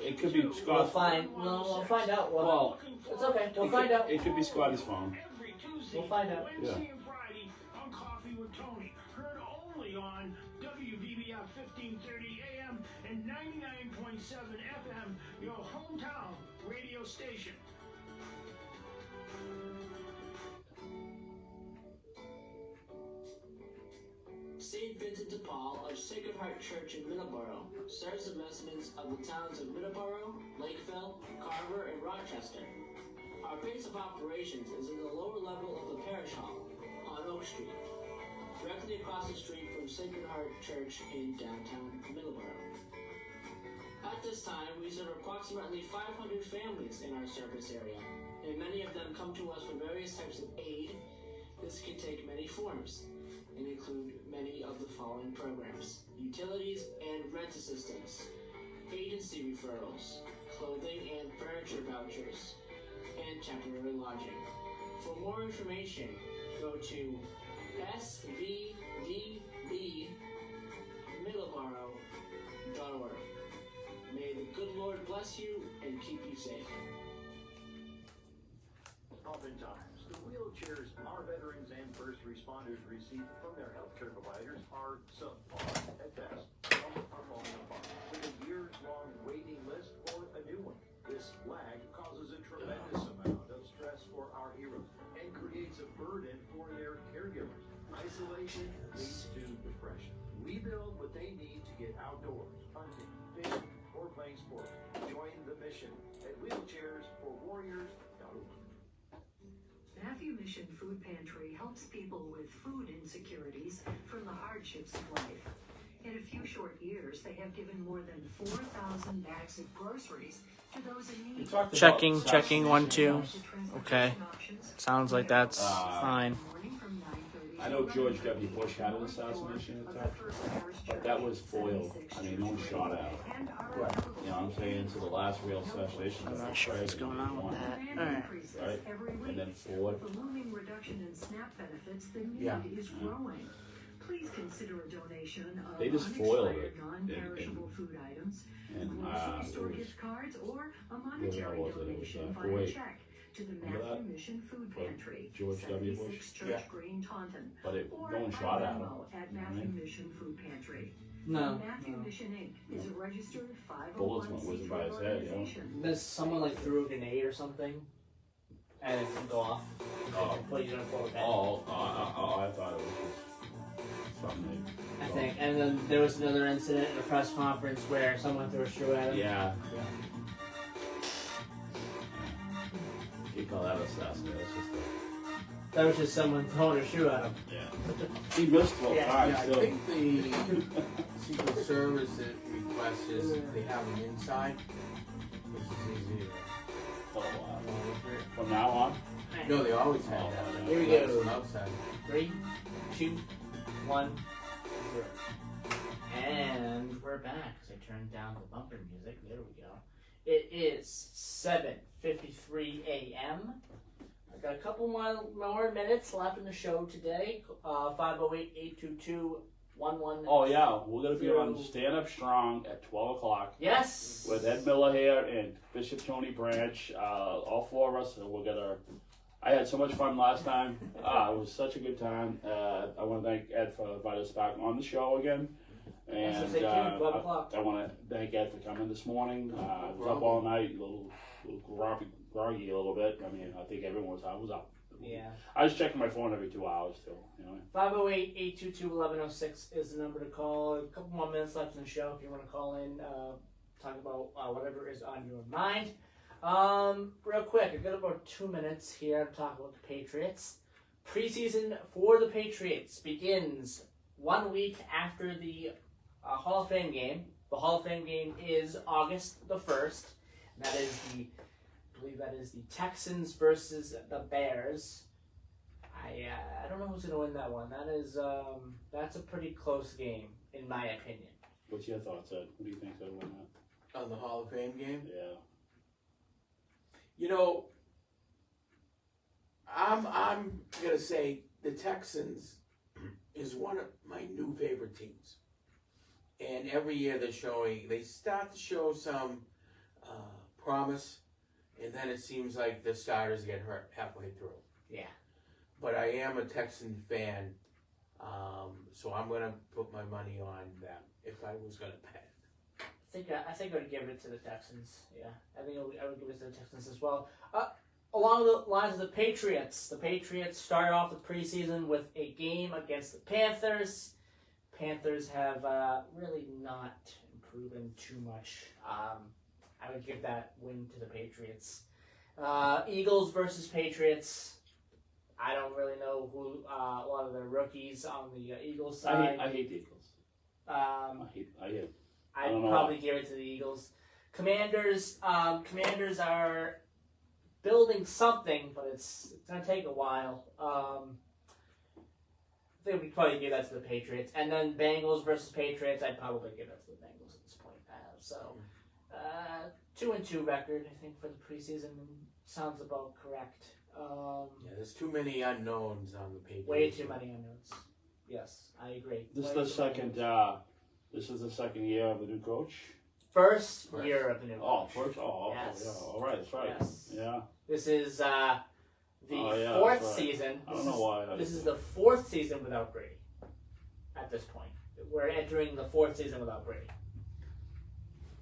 it could be Scott. We'll find out. Well, it's okay. We'll find out. It could be Scotty's phone. We'll find out. Wednesday and Friday on Coffee with Tony. Heard only on WVBF 1530 AM and 99.7 FM, your hometown radio station. St. Vincent de Paul of Sacred Heart Church in Middleboro serves the residents of the towns of Middleboro, Lakeville, Carver, and Rochester. Our base of operations is in the lower level of the parish hall on Oak Street, directly across the street from Sacred Heart Church in downtown Middleboro. At this time, we serve approximately 500 families in our service area, and many of them come to us for various types of aid. This can take many forms and include many of the following programs: utilities and rent assistance, agency referrals, clothing and furniture vouchers, and temporary lodging. For more information, go to svdbmiddleboro.org. May the good Lord bless you and keep you safe. Oftentimes, the wheelchairs our veterans and first responders receive from their healthcare providers are subpar at best. Some are falling apart, with a years-long waiting list for a new one. This lag causes a tremendous amount of stress for our heroes and creates a burden for their caregivers. Isolation leads to depression. We build what they need to get outdoors, hunting, fishing, or playing sports. Join the mission at wheelchairsforwarriors.org. Matthew Mission Food Pantry helps people with food insecurities from the hardships of life. In a few short years, they have given more than 4,000 bags of groceries to those in need. Checking, 1, 2. Okay. Sounds like that's fine. I know George W. Bush had an assassination attempt, but that was foiled. I mean, one shot out. Right. You know what I'm saying? So the last real assassination. I'm not sure what's going on with that. Alright. Right? And then Ford. With the looming reduction in SNAP benefits, the need is growing. Please consider a donation of they just foiled it. non-perishable food items, and grocery store gift cards, or a monetary was it? donation It was, via check to the Remember Matthew that? Mission Food For Pantry, George W. Bush? 76 Church Yeah. Green, Taunton. But it, Or no one by shot at him. Venmo at You know what I Matthew mean? Mission Food Pantry. No. Matthew Mission Inc. is a registered Bullets went whizzing by his head, yeah. organization. There's someone like threw a grenade or something, and it didn't go off. Oh. Put you in a forward bed. I thought it was just something I think. And then there was another incident in a press conference where someone threw a shoe at him. Yeah. You call that assassination? It's just That was just someone throwing a shoe at him. yeah. He missed 12 Yeah. times. Yeah, I so. think the Secret Service request is they have them inside, which is easier. Oh, wow. From now on? No, they always had that. Here we That's go. from outside. 3, 2, 1, 0. And we're back. So I turned down the bumper music. There we go. It is 7:53 a.m. I've got a couple more minutes left in the show today. 508-822-11. Oh, yeah. We're going to be on Stand Up Strong at 12 o'clock. Yes. With Ed Miller here and Bishop Tony Branch. All four of us. And we're going to... I had so much fun last time. It was such a good time. I want to thank Ed for inviting us back on the show again. And I want to thank Ed for coming this morning. I was up all night, a little groggy a little bit. I mean, I think everyone was. I was up. Yeah. I was checking my phone every 2 hours too. You know. 508-822-1106 is the number to call. A couple more minutes left in the show if you want to call in, talk about whatever is on your mind. Real quick, I've got about 2 minutes here to talk about the Patriots. Preseason for the Patriots begins 1 week after the Hall of Fame game. The Hall of Fame game is August the 1st. And that is I believe that is the Texans versus the Bears. I don't know who's going to win that one. That's a pretty close game, in my opinion. What's your thoughts, Ed? Who do you think's going to win that? On the Hall of Fame game? Yeah. You know, I'm gonna say the Texans is one of my new favorite teams, and every year they start to show some promise, and then it seems like the starters get hurt halfway through. Yeah. But I am a Texan fan, so I'm gonna put my money on them if I was gonna bet. I think I would give it to the Texans. Yeah, I think I would give it to the Texans as well. Along the lines of the Patriots started off the preseason with a game against the Panthers. Panthers have really not proven too much. I would give that win to the Patriots. Eagles versus Patriots. I don't really know who a lot of the rookies on the Eagles side. I hate the Eagles. I'd probably give it to the Eagles. Commanders are building something, but it's going to take a while. I think we'd probably give that to the Patriots. And then Bengals versus Patriots, I'd probably give that to the Bengals at this point. So 2-2 record, I think, for the preseason sounds about correct. Yeah, there's too many unknowns on the Patriots. Way too many unknowns. Yes, I agree. This is the second year of the new coach. First year of the new coach. First. Oh, yes. yeah. All right, that's right. Yes. Yeah. This is the fourth season. I don't know why. This is the fourth season without Brady. At this point, we're entering the fourth season without Brady.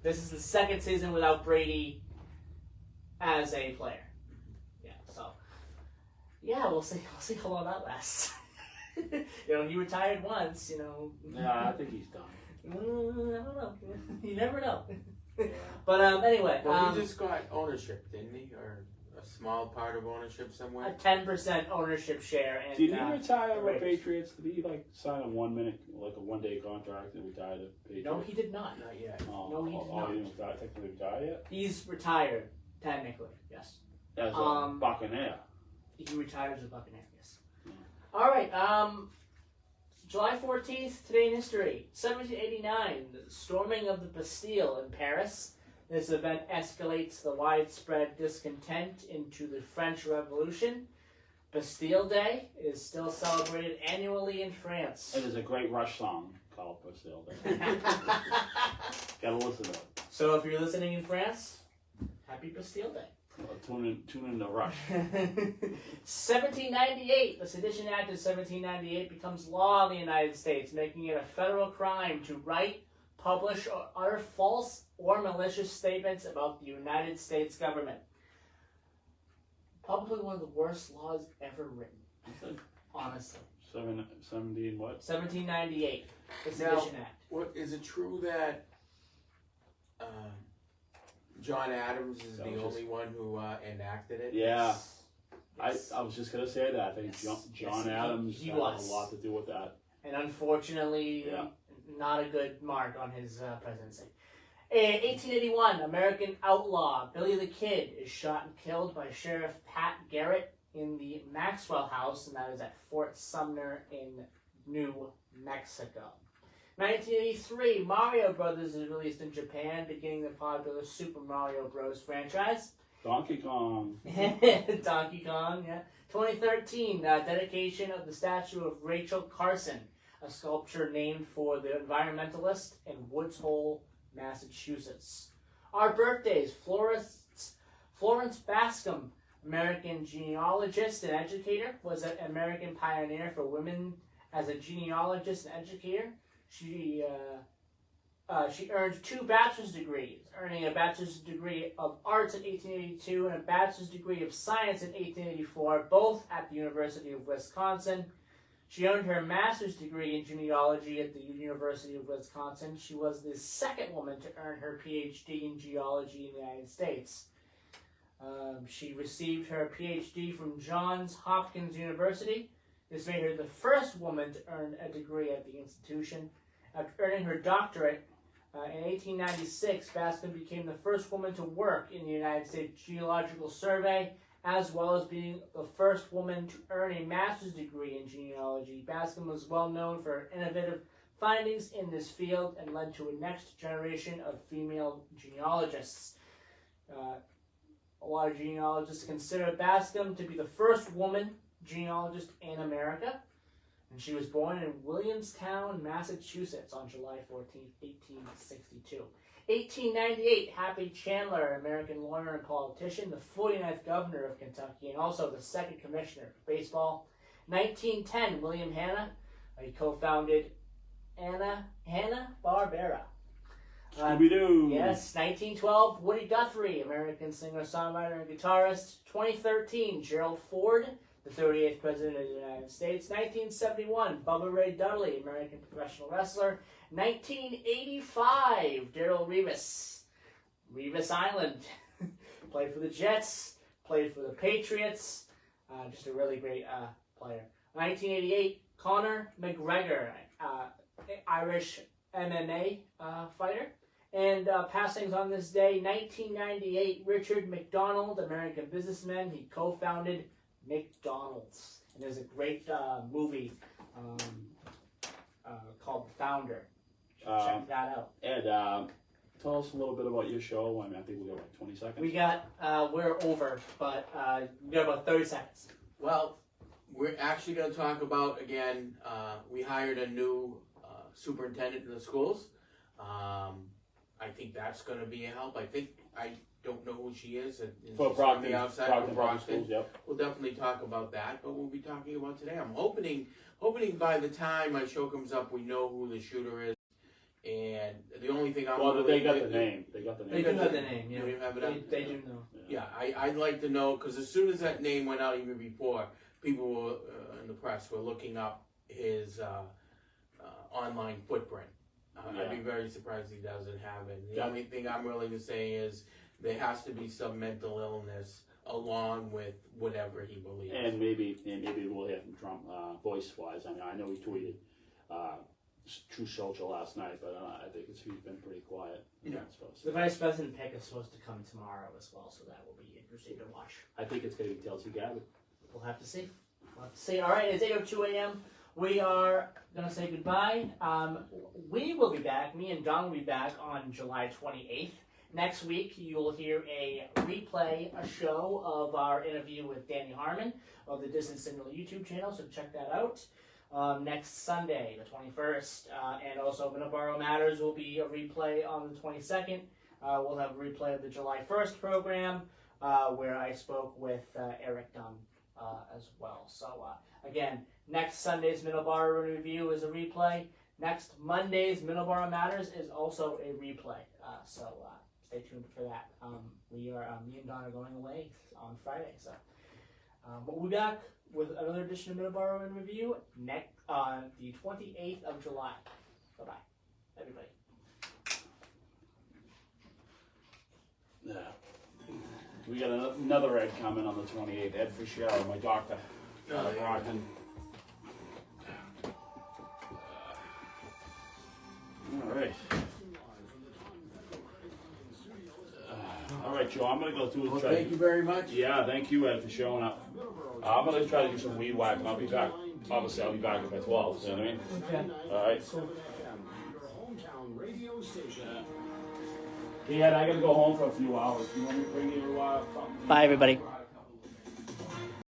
This is the second season without Brady as a player. Yeah. So, yeah, we'll see how long that lasts. He retired once. Yeah, I think he's done. I don't know. You never know. But anyway. Well, he just got ownership, didn't he? Or a small part of ownership somewhere? A 10% ownership share. And, Did he retire with Patriots? Did he sign a 1 minute, a 1 day contract and retire to Patriots? No, he did not. Not yet. No, he did not. He didn't technically retire yet? He's retired, technically, yes. As a Buccaneer. He retired as a Buccaneer, yes. All right, July 14th, today in history, 1789, the storming of the Bastille in Paris. This event escalates the widespread discontent into the French Revolution. Bastille Day is still celebrated annually in France. And there's a great Rush song called Bastille Day. Gotta listen to it. So if you're listening in France, happy Bastille Day. Tune in the Rush. 1798, the Sedition Act of 1798 becomes law in the United States, making it a federal crime to write, publish, or utter false or malicious statements about the United States government. Probably one of the worst laws ever written, honestly. 17 what? 1798, the Sedition Act. What, is it true that John Adams is the only one who enacted it? Yeah. Yes. I was just going to say that. I think John Adams he had was. a lot to do with that. And unfortunately, not a good mark on his presidency. In 1881, American outlaw Billy the Kid is shot and killed by Sheriff Pat Garrett in the Maxwell House, and that is at Fort Sumner in New Mexico. 1983, Mario Brothers is released in Japan, beginning the popular Super Mario Bros. Franchise. Donkey Kong. Donkey Kong, yeah. 2013, dedication of the statue of Rachel Carson, a sculpture named for the environmentalist in Woods Hole, Massachusetts. Our birthdays: Florence Bascom, American genealogist and educator, was an American pioneer for women as a genealogist and educator. She earned 2 bachelor's degrees, earning a bachelor's degree of arts in 1882 and a bachelor's degree of science in 1884, both at the University of Wisconsin. She earned her master's degree in genealogy at the University of Wisconsin. She was the second woman to earn her PhD in geology in the United States. She received her PhD from Johns Hopkins University. This made her the first woman to earn a degree at the institution. After earning her doctorate in 1896, Bascom became the first woman to work in the United States Geological Survey, as well as being the first woman to earn a master's degree in genealogy. Bascom was well known for her innovative findings in this field and led to a next generation of female genealogists. A lot of genealogists consider Bascom to be the first woman genealogist in America. And she was born in Williamstown, Massachusetts on July 14, 1862. 1898, Happy Chandler, American lawyer and politician, the 49th governor of Kentucky, and also the second commissioner of baseball. 1910, William Hanna, he co-founded Hanna-Barbera. Scooby-Doo. Yes, 1912, Woody Guthrie, American singer-songwriter and guitarist. 2013, Gerald Ford, the 38th President of the United States. 1971, Bubba Ray Dudley, American professional wrestler. 1985, Darrell Revis, Revis Island, played for the Jets, played for the Patriots, just a really great player. 1988, Conor McGregor, Irish MMA fighter. And passings on this day, 1998, Richard McDonald, American businessman. He co-founded McDonald's. And there's a great movie called The Founder. Check that out. Ed, tell us a little bit about your show. I mean, I think we got like 20 seconds. We got, we're over, but we got about 30 seconds. Well, we're actually going to talk about, again, we hired a new superintendent in the schools. I think that's going to be a help. I don't know who she is. For Brockton, the outside Brockton for Public Schools, yep. We'll definitely talk about that, but we'll be talking about today. I'm hoping by the time my show comes up, we know who the shooter is. And the only thing they got the name. They got the name. They do have the name, yeah. You have it They do know. Yeah, I'd like to know, because as soon as that name went out, even before, people were, in the press were looking up his online footprint. I'd be very surprised he doesn't have it. The only thing I'm willing to say is there has to be some mental illness along with whatever he believes. And maybe we'll hear from Trump voice-wise. I mean, I know he tweeted True Social last night, but I think he's been pretty quiet. Yeah. The vice president pick is supposed to come tomorrow as well, so that will be interesting to watch. I think it's going to be Tulsi Gabbard. We'll have to see. All right, it's 8:02 a.m. We are going to say goodbye. We will be back. Me and Don will be back on July 28th. Next week, you'll hear a show of our interview with Danny Harmon of the Distant Signal YouTube channel, so check that out. Next Sunday, the 21st, and also Middleboro Matters will be a replay on the 22nd. We'll have a replay of the July 1st program. where I spoke with Eric Dunn as well. So again, next Sunday's Middleboro Review is a replay. Next Monday's Middleboro Matters is also a replay. So stay tuned for that. Me and Don are going away on Friday. So we'll be back with another edition of Middleboro in Review next on the 28th of July. Bye-bye, everybody. We got another Ed coming on the 28th. Ed Fischel, my doctor. Brockton. All right. All right, Joe, I'm going to go through Well, thank you very much. Yeah, thank you, Ed, for showing up. I'm going to try to do some weed whacking. I'll be back. Obviously, I'll be back by 12. You know what I mean? Okay. All right. Your hometown radio station. Yeah, I got to go home for a few hours. You want me to bring you something? Bye, everybody.